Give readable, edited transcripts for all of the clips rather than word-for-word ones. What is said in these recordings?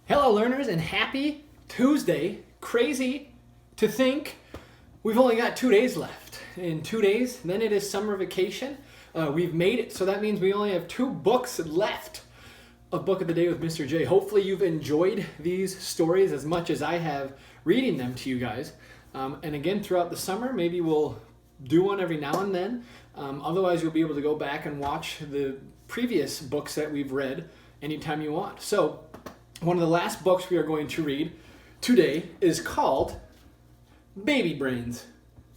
Hello, learners, and happy Tuesday. Crazy to think we've only got 2 days left. In 2 days, then it is summer vacation. We've made it, so that means we only have 2 books left of Book of the Day with Mr. J. Hopefully you've enjoyed these stories as much as I have reading them to you guys. And again, throughout the summer, maybe we'll do one every now and then. Otherwise, you'll be able to go back and watch the previous books that we've read anytime you want. So, one of the last books we are going to read today is called Baby Brains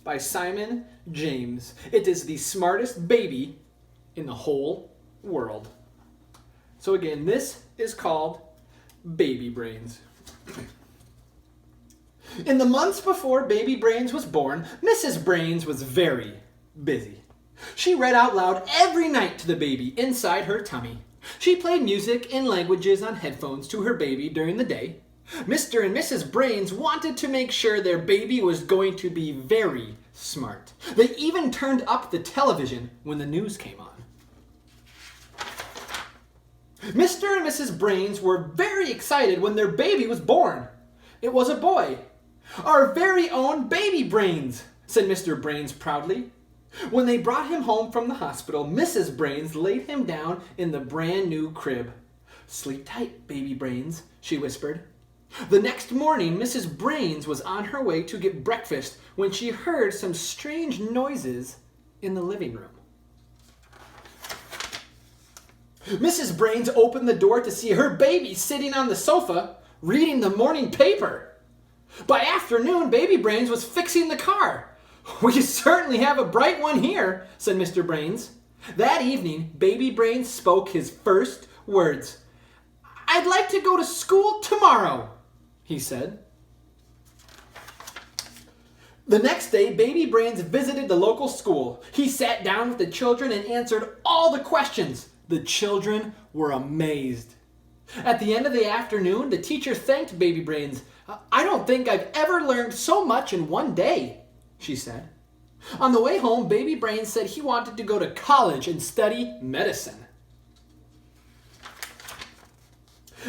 by Simon James. It is the smartest baby in the whole world. So again, this is called Baby Brains. In the months before Baby Brains was born, Mrs. Brains was very busy. She read out loud every night to the baby inside her tummy. She played music in languages on headphones to her baby during the day. Mr. and Mrs. Brains wanted to make sure their baby was going to be very smart. They even turned up the television when the news came on. Mr. and Mrs. Brains were very excited when their baby was born. It was a boy. "Our very own Baby Brains," said Mr. Brains proudly. When they brought him home from the hospital, Mrs. Brains laid him down in the brand new crib. "Sleep tight, Baby Brains," she whispered. The next morning, Mrs. Brains was on her way to get breakfast when she heard some strange noises in the living room. Mrs. Brains opened the door to see her baby sitting on the sofa, reading the morning paper. By afternoon, Baby Brains was fixing the car. "We certainly have a bright one here," said Mr. Brains. That evening, Baby Brains spoke his first words. "I'd like to go to school tomorrow," he said. The next day, Baby Brains visited the local school. He sat down with the children and answered all the questions. The children were amazed. At the end of the afternoon, the teacher thanked Baby Brains. "I don't think I've ever learned so much in one day," she said. On the way home, Baby Brains said he wanted to go to college and study medicine.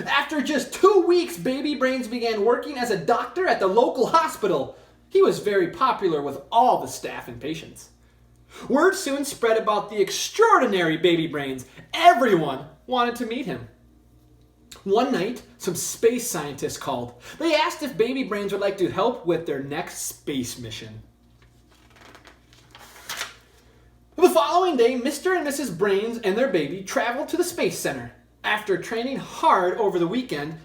After just 2 weeks, Baby Brains began working as a doctor at the local hospital. He was very popular with all the staff and patients. Word soon spread about the extraordinary Baby Brains. Everyone wanted to meet him. One night, some space scientists called. They asked if Baby Brains would like to help with their next space mission. The following day, Mr. and Mrs. Brains and their baby traveled to the Space Center. After training hard over the weekend,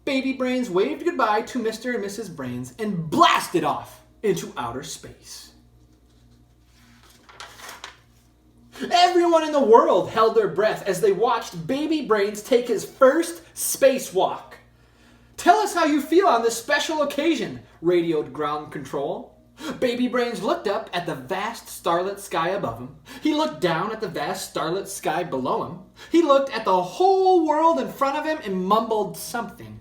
Baby Brains waved goodbye to Mr. and Mrs. Brains and blasted off into outer space. Everyone in the world held their breath as they watched Baby Brains take his first spacewalk. "Tell us how you feel on this special occasion," radioed ground control. Baby Brains looked up at the vast starlit sky above him. He looked down at the vast starlit sky below him. He looked at the whole world in front of him and mumbled something.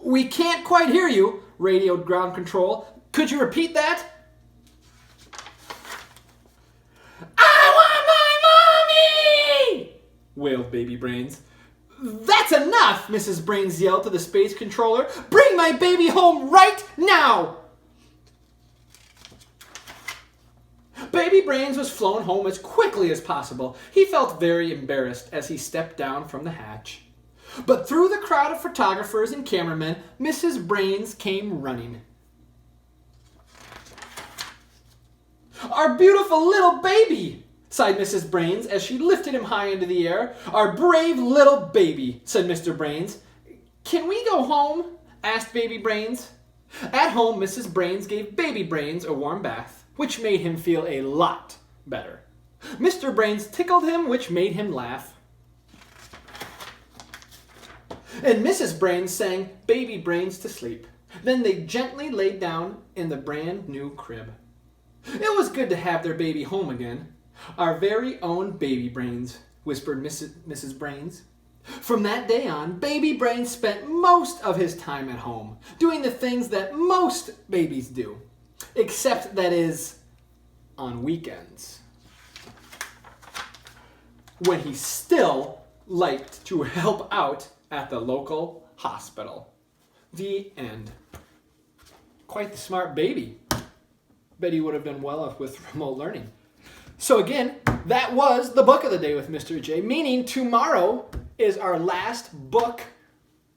"We can't quite hear you," radioed ground control. "Could you repeat that?" wailed Baby Brains. "That's enough," Mrs. Brains yelled to the space controller. "Bring my baby home right now!" Baby Brains was flown home as quickly as possible. He felt very embarrassed as he stepped down from the hatch. But through the crowd of photographers and cameramen, Mrs. Brains came running. "Our beautiful little baby!" sighed Mrs. Brains as she lifted him high into the air. "Our brave little baby," said Mr. Brains. "Can we go home?" asked Baby Brains. At home, Mrs. Brains gave Baby Brains a warm bath, which made him feel a lot better. Mr. Brains tickled him, which made him laugh. And Mrs. Brains sang Baby Brains to sleep. Then they gently laid down in the brand new crib. It was good to have their baby home again. "Our very own Baby Brains," whispered Mrs. Brains. From that day on, Baby Brains spent most of his time at home, doing the things that most babies do, except, that is, on weekends, when he still liked to help out at the local hospital. The end. Quite the smart baby. Bet he would have done well off with remote learning. So again, that was the book of the day with Mr. J, meaning tomorrow is our last book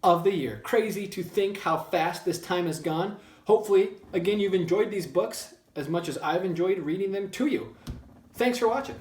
of the year. Crazy to think how fast this time has gone. Hopefully, again, you've enjoyed these books as much as I've enjoyed reading them to you. Thanks for watching.